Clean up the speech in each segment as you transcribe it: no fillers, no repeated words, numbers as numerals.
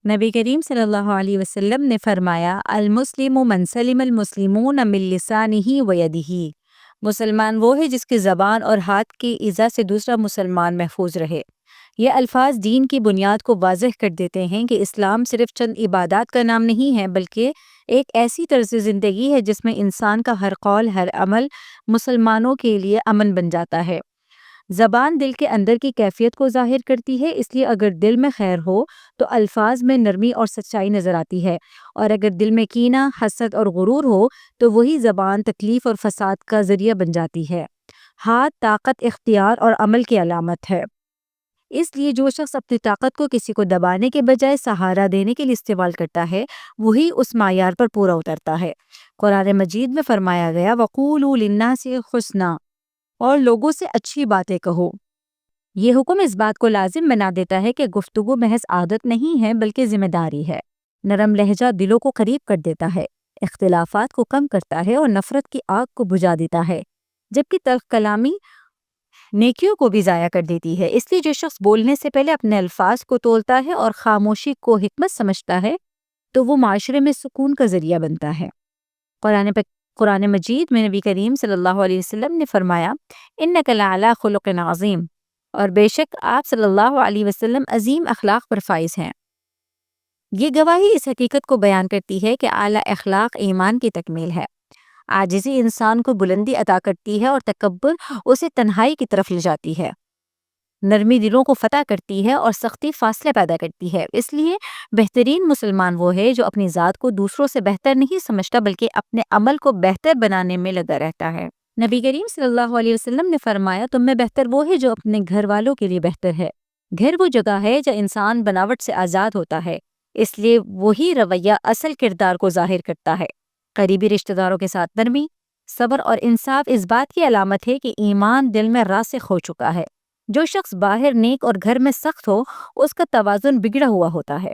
نبی کریم صلی اللہ علیہ وسلم نے فرمایا المسلم من سلم المسلمون من لسانہ و یدہ، مسلمان وہ ہے جس کی زبان اور ہاتھ کی ایذا سے دوسرا مسلمان محفوظ رہے۔ یہ الفاظ دین کی بنیاد کو واضح کر دیتے ہیں کہ اسلام صرف چند عبادات کا نام نہیں ہے، بلکہ ایک ایسی طرز زندگی ہے جس میں انسان کا ہر قول، ہر عمل مسلمانوں کے لیے امن بن جاتا ہے۔ زبان دل کے اندر کی کیفیت کو ظاہر کرتی ہے، اس لیے اگر دل میں خیر ہو تو الفاظ میں نرمی اور سچائی نظر آتی ہے، اور اگر دل میں کینہ، حسد اور غرور ہو تو وہی زبان تکلیف اور فساد کا ذریعہ بن جاتی ہے۔ ہاتھ طاقت، اختیار اور عمل کی علامت ہے، اس لیے جو شخص اپنی طاقت کو کسی کو دبانے کے بجائے سہارا دینے کے لیے استعمال کرتا ہے وہی اس معیار پر پورا اترتا ہے۔ قرآن مجید میں فرمایا گیا وَقُولُوا لِلنَّاسِ حُسْنًا، اور لوگوں سے اچھی باتیں کہو۔ یہ حکم اس بات کو لازم بنا دیتا ہے کہ گفتگو محض عادت نہیں ہے بلکہ ذمہ داری ہے۔ نرم لہجہ دلوں کو قریب کر دیتا ہے، اختلافات کو کم کرتا ہے اور نفرت کی آگ کو بجھا دیتا ہے، جبکہ تلخ کلامی نیکیوں کو بھی ضائع کر دیتی ہے۔ اس لیے جو شخص بولنے سے پہلے اپنے الفاظ کو تولتا ہے اور خاموشی کو حکمت سمجھتا ہے تو وہ معاشرے میں سکون کا ذریعہ بنتا ہے۔ قرآن مجید میں نبی کریم صلی اللہ علیہ وسلم نے فرمایا اِنَّكَ لَعَلَىٰ خُلُقٍ عَظِيمٍ، اور بے شک آپ صلی اللہ علیہ وسلم عظیم اخلاق پر فائز ہیں۔ یہ گواہی اس حقیقت کو بیان کرتی ہے کہ اعلیٰ اخلاق ایمان کی تکمیل ہے۔ عاجزی انسان کو بلندی عطا کرتی ہے اور تکبر اسے تنہائی کی طرف لے جاتی ہے۔ نرمی دلوں کو فتح کرتی ہے اور سختی فاصلے پیدا کرتی ہے۔ اس لیے بہترین مسلمان وہ ہے جو اپنی ذات کو دوسروں سے بہتر نہیں سمجھتا بلکہ اپنے عمل کو بہتر بنانے میں لگا رہتا ہے۔ نبی کریم صلی اللہ علیہ وسلم نے فرمایا تم میں بہتر وہ ہے جو اپنے گھر والوں کے لیے بہتر ہے۔ گھر وہ جگہ ہے جو انسان بناوٹ سے آزاد ہوتا ہے، اس لیے وہی رویہ اصل کردار کو ظاہر کرتا ہے۔ قریبی رشتہ داروں کے ساتھ نرمی، صبر اور انصاف اس بات کی علامت ہے کہ ایمان دل میں راسخ ہو چکا ہے۔ جو شخص باہر نیک اور گھر میں سخت ہو اس کا توازن بگڑا ہوا ہوتا ہے۔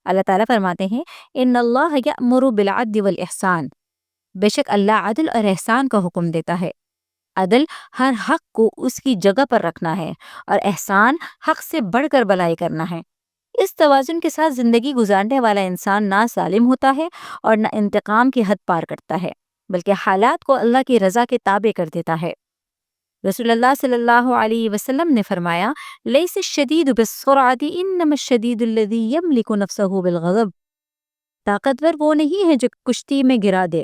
اللہ تعالیٰ فرماتے ہیں ان اللہ یأمر بالعدل والاحسان، بے شک اللہ عدل اور احسان کا حکم دیتا ہے۔ عدل ہر حق کو اس کی جگہ پر رکھنا ہے اور احسان حق سے بڑھ کر بھلائی کرنا ہے۔ اس توازن کے ساتھ زندگی گزارنے والا انسان نہ ظالم ہوتا ہے اور نہ انتقام کی حد پار کرتا ہے، بلکہ حالات کو اللہ کی رضا کے تابع کر دیتا ہے۔ رسول اللہ صلی اللہ علیہ وسلم نے فرمایا لیس الشدید بالسرعۃ انما الشدید الذی یملک نفسہ بالغضب، طاقتور وہ نہیں ہے جو کشتی میں گرا دے،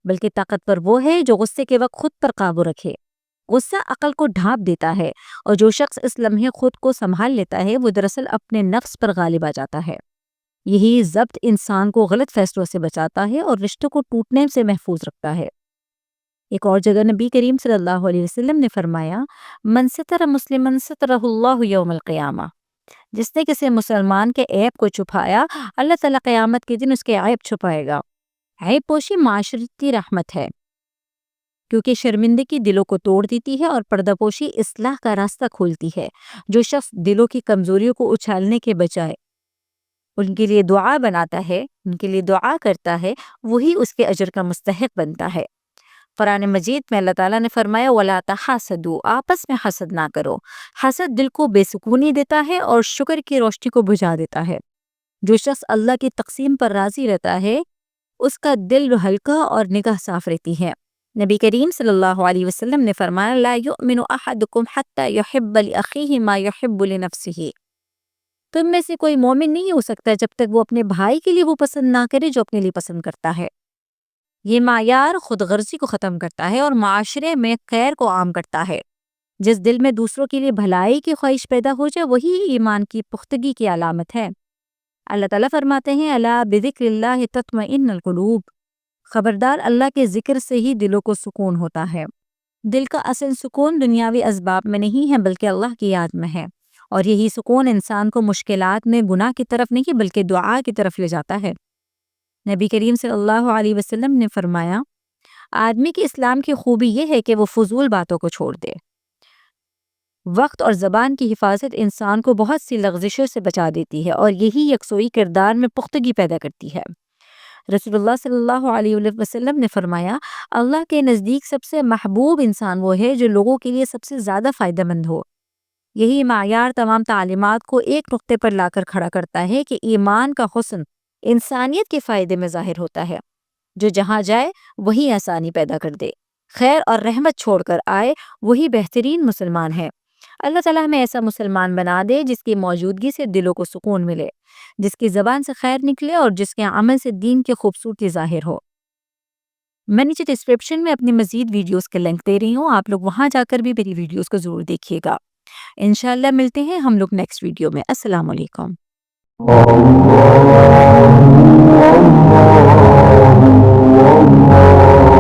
بلکہ طاقتور وہ ہے جو غصے کے وقت خود پر قابو رکھے۔ غصہ عقل کو ڈھانپ دیتا ہے اور جو شخص اس لمحے خود کو سنبھال لیتا ہے وہ دراصل اپنے نفس پر غالب آ جاتا ہے۔ یہی ضبط انسان کو غلط فیصلوں سے بچاتا ہے اور رشتوں کو ٹوٹنے سے محفوظ رکھتا ہے۔ ایک اور جگہ نبی کریم صلی اللہ علیہ وسلم نے فرمایا من ستر مسلما سترہ اللہ یوم القیامہ، جس نے کسی مسلمان کے عیب کو چھپایا اللہ تعالیٰ قیامت کے دن اس کے عیب چھپائے گا۔ عیب پوشی معاشرتی رحمت ہے کیونکہ شرمندگی دلوں کو توڑ دیتی ہے اور پردہ پوشی اصلاح کا راستہ کھولتی ہے۔ جو شخص دلوں کی کمزوریوں کو اچھالنے کے بجائے ان کے لیے دعا بناتا ہے، ان کے لیے دعا کرتا ہے، وہی اس کے اجر کا مستحق بنتا ہے۔ قرآن مجید میں اللہ تعالیٰ نے فرمایا وَلَا تَحَاسَدُوا، آپس میں حسد نہ کرو۔ حسد دل کو بے سکونی دیتا ہے اور شکر کی روشنی کو بجھا دیتا ہے۔ جو شخص اللہ کی تقسیم پر راضی رہتا ہے اس کا دل ہلکا اور نگاہ صاف رہتی ہے۔ نبی کریم صلی اللہ علیہ وسلم نے فرمایا لا یؤمن احدکم حتی یحب لأخیہ ما یحب لنفسہ، تم میں سے کوئی مومن نہیں ہو سکتا جب تک وہ اپنے بھائی کے لیے وہ پسند نہ کرے جو اپنے لیے پسند کرتا ہے۔ یہ معیار خود غرضی کو ختم کرتا ہے اور معاشرے میں خیر کو عام کرتا ہے۔ جس دل میں دوسروں کے لیے بھلائی کی خواہش پیدا ہو جائے وہی ایمان کی پختگی کی علامت ہے۔ اللہ تعالیٰ فرماتے ہیں الا بذکر اللہ تطمئن القلوب، خبردار اللہ کے ذکر سے ہی دلوں کو سکون ہوتا ہے۔ دل کا اصل سکون دنیاوی اسباب میں نہیں ہے بلکہ اللہ کی یاد میں ہے، اور یہی سکون انسان کو مشکلات میں گناہ کی طرف نہیں بلکہ دعا کی طرف لے جاتا ہے۔ نبی کریم صلی اللہ علیہ وسلم نے فرمایا آدمی کی اسلام کی خوبی یہ ہے کہ وہ فضول باتوں کو چھوڑ دے۔ وقت اور زبان کی حفاظت انسان کو بہت سی لغزشوں سے بچا دیتی ہے اور یہی یکسوئی کردار میں پختگی پیدا کرتی ہے۔ رسول اللہ صلی اللہ علیہ وسلم نے فرمایا اللہ کے نزدیک سب سے محبوب انسان وہ ہے جو لوگوں کے لیے سب سے زیادہ فائدہ مند ہو۔ یہی معیار تمام تعلیمات کو ایک نقطے پر لا کر کھڑا کرتا ہے کہ ایمان کا حسن انسانیت کے فائدے میں ظاہر ہوتا ہے۔ جو جہاں جائے وہی آسانی پیدا کر دے، خیر اور رحمت چھوڑ کر آئے وہی بہترین مسلمان ہے۔ اللہ تعالیٰ ہمیں ایسا مسلمان بنا دے جس کی موجودگی سے دلوں کو سکون ملے، جس کی زبان سے خیر نکلے اور جس کے عمل سے دین کی خوبصورتی ظاہر ہو۔ میں نیچے ڈسکرپشن میں اپنی مزید ویڈیوز کے لنک دے رہی ہوں، آپ لوگ وہاں جا کر بھی میری ویڈیوز کو ضرور دیکھیے گا۔ انشاءاللہ ملتے ہیں ہم لوگ نیکسٹ ویڈیو میں۔ السلام علیکم۔ اللہ